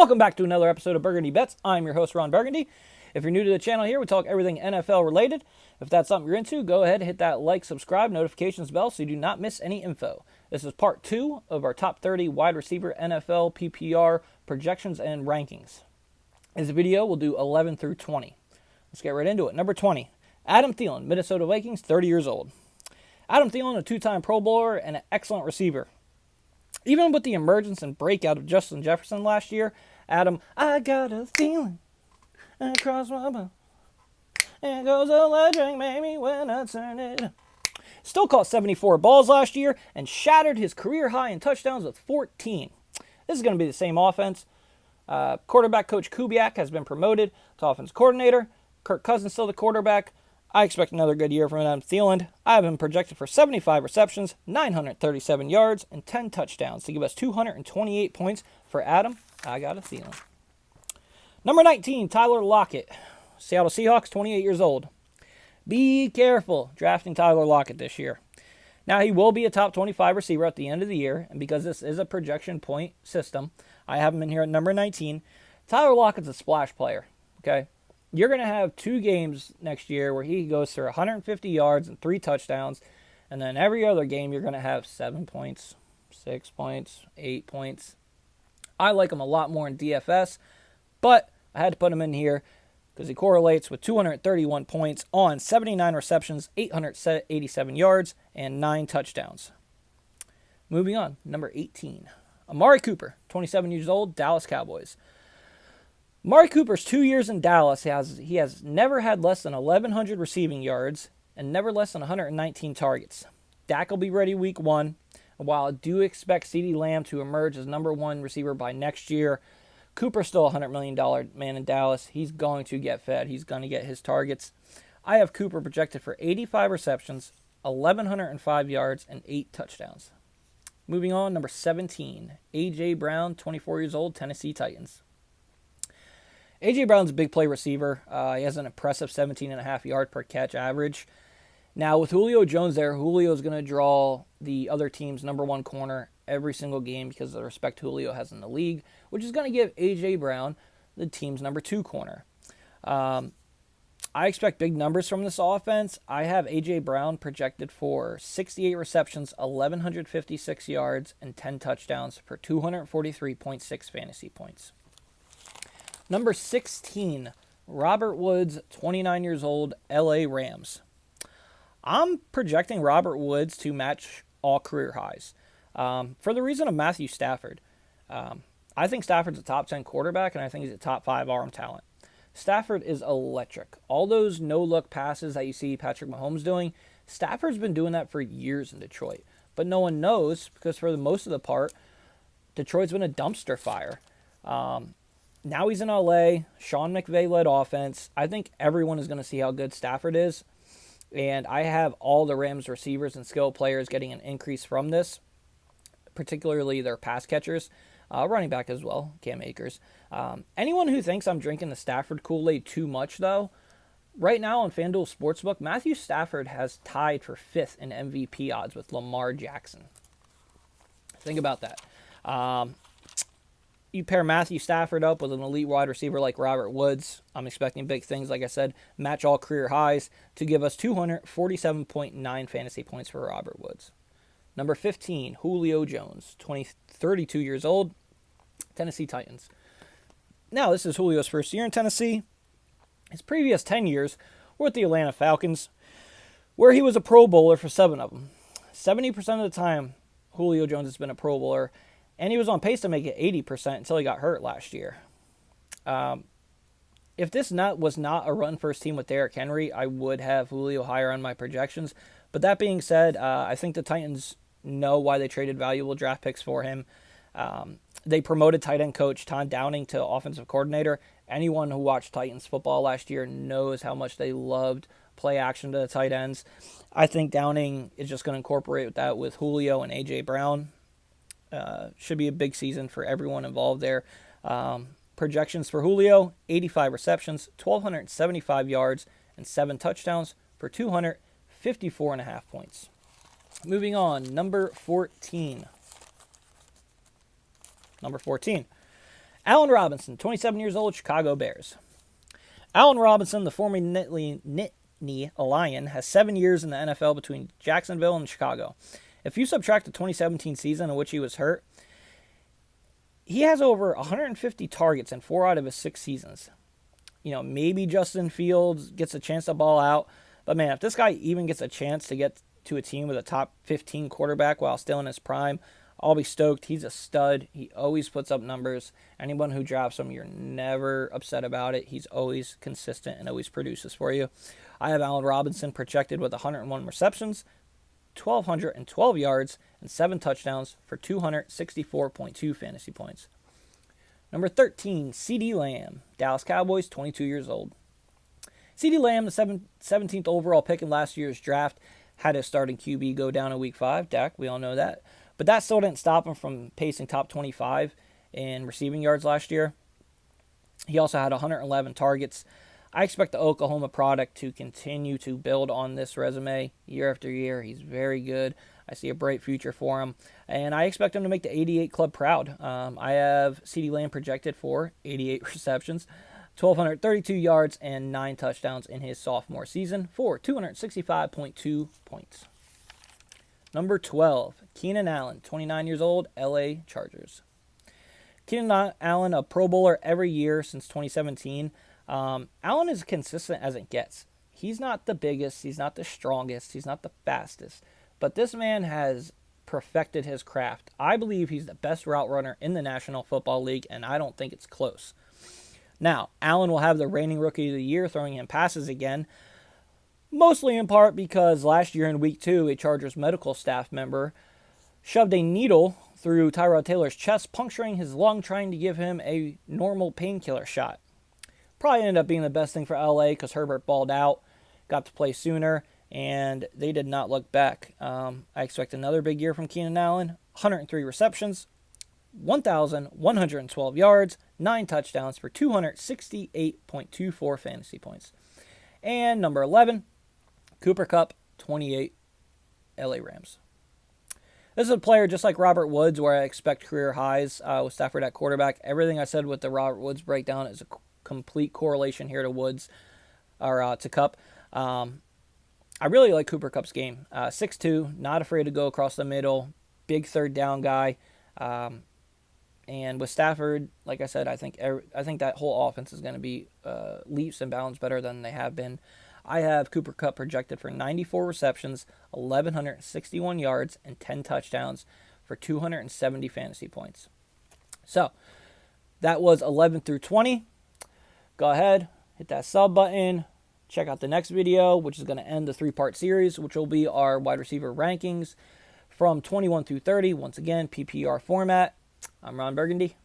Welcome back to another episode of Burgundy Bets. I'm your host, Ron Burgundy. If you're new to the channel here, we talk everything NFL related. If that's something you're into, go ahead and hit that like, subscribe, notifications bell so you do not miss any info. This is part 2 of our top 30 wide receiver NFL PPR projections and rankings. In this video, we'll do 11 through 20. Let's get right into it. Number 20, Adam Thielen, Minnesota Vikings, 30 years old. Adam Thielen, a two-time Pro Bowler and an excellent receiver. Even with the emergence and breakout of Justin Jefferson last year, Adam, I got a feeling across my bone. It goes electric, maybe when I turn it. Still caught 74 balls last year and shattered his career high in touchdowns with 14. This is going to be the same offense. Quarterback coach Kubiak has been promoted to offense coordinator. Kirk Cousins still the quarterback. I expect another good year from Adam Thielen. I have him projected for 75 receptions, 937 yards, and 10 touchdowns to give us 228 points for Adam. I got a Thielen. Number 19, Tyler Lockett, Seattle Seahawks, 28 years old. Be careful drafting Tyler Lockett this year. Now, he will be a top 25 receiver at the end of the year, and because this is a projection point system, I have him in here at number 19. Tyler Lockett's a splash player, okay? You're going to have 2 games next year where he goes for 150 yards and 3 touchdowns. And then every other game, you're going to have 7 points, 6 points, 8 points. I like him a lot more in DFS, but I had to put him in here because he correlates with 231 points on 79 receptions, 887 yards, and 9 touchdowns. Moving on, number 18. Amari Cooper, 27 years old, Dallas Cowboys. Amari Cooper's 2 years in Dallas, he has never had less than 1,100 receiving yards and never less than 119 targets. Dak will be ready week 1. And while I do expect CeeDee Lamb to emerge as number 1 receiver by next year, Cooper's still a $100 million man in Dallas. He's going to get fed. He's going to get his targets. I have Cooper projected for 85 receptions, 1,105 yards, and 8 touchdowns. Moving on, number 17, A.J. Brown, 24 years old, Tennessee Titans. A.J. Brown's a big play receiver. He has an impressive 17.5 yard per catch average. Now, with Julio Jones there, Julio's going to draw the other team's number 1 corner every single game because of the respect Julio has in the league, which is going to give A.J. Brown the team's number 2 corner. I expect big numbers from this offense. I have A.J. Brown projected for 68 receptions, 1,156 yards, and 10 touchdowns for 243.6 fantasy points. Number 16, Robert Woods, 29 years old, LA Rams. I'm projecting Robert Woods to match all career highs for the reason of Matthew Stafford. I think Stafford's a top 10 quarterback, and I think he's a top 5 arm talent. Stafford is electric. All those no-look passes that you see Patrick Mahomes doing, Stafford's been doing that for years in Detroit. But no one knows because for the most of the part, Detroit's been a dumpster fire. Now he's in LA, Sean McVay-led offense. I think everyone is going to see how good Stafford is. And I have all the Rams receivers and skill players getting an increase from this, particularly their pass catchers, running back as well, Cam Akers. Anyone who thinks I'm drinking the Stafford Kool-Aid too much, though, right now on FanDuel Sportsbook, Matthew Stafford has tied for 5th in MVP odds with Lamar Jackson. Think about that. You pair Matthew Stafford up with an elite wide receiver like Robert Woods. I'm expecting big things, like I said, match all career highs to give us 247.9 fantasy points for Robert Woods. Number 15, Julio Jones, 32 years old, Tennessee Titans. Now, this is Julio's first year in Tennessee. His previous 10 years were with the Atlanta Falcons, where he was a Pro Bowler for 7 of them. 70% of the time, Julio Jones has been a Pro Bowler, and he was on pace to make it 80% until he got hurt last year. If this was not a run-first team with Derrick Henry, I would have Julio higher on my projections. But that being said, I think the Titans know why they traded valuable draft picks for him. They promoted tight end coach Todd Downing to offensive coordinator. Anyone who watched Titans football last year knows how much they loved play action to the tight ends. I think Downing is just going to incorporate that with Julio and A.J. Brown. Should be a big season for everyone involved there. Projections for Julio, 85 receptions, 1,275 yards, and 7 touchdowns for 254.5 points. Moving on, number 14. Allen Robinson, 27 years old, Chicago Bears. Allen Robinson, the former Nittany Lion, has 7 years in the NFL between Jacksonville and Chicago. If you subtract the 2017 season in which he was hurt, he has over 150 targets in 4 out of his 6 seasons. Maybe Justin Fields gets a chance to ball out, but man, if this guy even gets a chance to get to a team with a top 15 quarterback while still in his prime, I'll be stoked. He's a stud. He always puts up numbers. Anyone who drafts him, you're never upset about it. He's always consistent and always produces for you. I have Allen Robinson projected with 101 receptions, 1,212 yards, and 7 touchdowns for 264.2 fantasy points. Number 13, CeeDee Lamb, Dallas Cowboys, 22 years old. CeeDee Lamb, the 17th overall pick in last year's draft, had his starting QB go down in Week 5. Dak, we all know that. But that still didn't stop him from pacing top 25 in receiving yards last year. He also had 111 targets. I expect the Oklahoma product to continue to build on this resume year after year. He's very good. I see a bright future for him. And I expect him to make the 88 club proud. I have CeeDee Lamb projected for 88 receptions, 1,232 yards, and 9 touchdowns in his sophomore season for 265.2 points. Number 12, Keenan Allen, 29 years old, LA Chargers. Keenan Allen, a Pro Bowler every year since 2017. Allen is consistent as it gets. He's not the biggest, he's not the strongest, he's not the fastest, but this man has perfected his craft. I believe he's the best route runner in the National Football League, and I don't think it's close. Now, Allen will have the reigning Rookie of the Year throwing him passes again, mostly in part because last year in Week 2, a Chargers medical staff member shoved a needle through Tyrod Taylor's chest, puncturing his lung, trying to give him a normal painkiller shot. Probably ended up being the best thing for LA because Herbert balled out, got to play sooner, and they did not look back. I expect another big year from Keenan Allen. 103 receptions, 1,112 yards, 9 touchdowns for 268.24 fantasy points. And number 11, Cooper Kupp, 28, LA Rams. This is a player just like Robert Woods where I expect career highs with Stafford at quarterback. Everything I said with the Robert Woods breakdown is a complete correlation here to Woods or to Kupp. I really like Cooper Kupp's game. 6'2", not afraid to go across the middle, big third down guy. And with Stafford, like I said, I think that whole offense is going to be leaps and bounds better than they have been. I have Cooper Kupp projected for 94 receptions, 1,161 yards, and 10 touchdowns for 270 fantasy points. So that was 11 through 20. Go ahead, hit that sub button. Check out the next video, which is going to end the 3-part series, which will be our wide receiver rankings from 21 through 30. Once again, PPR format. I'm Ron Burgundy.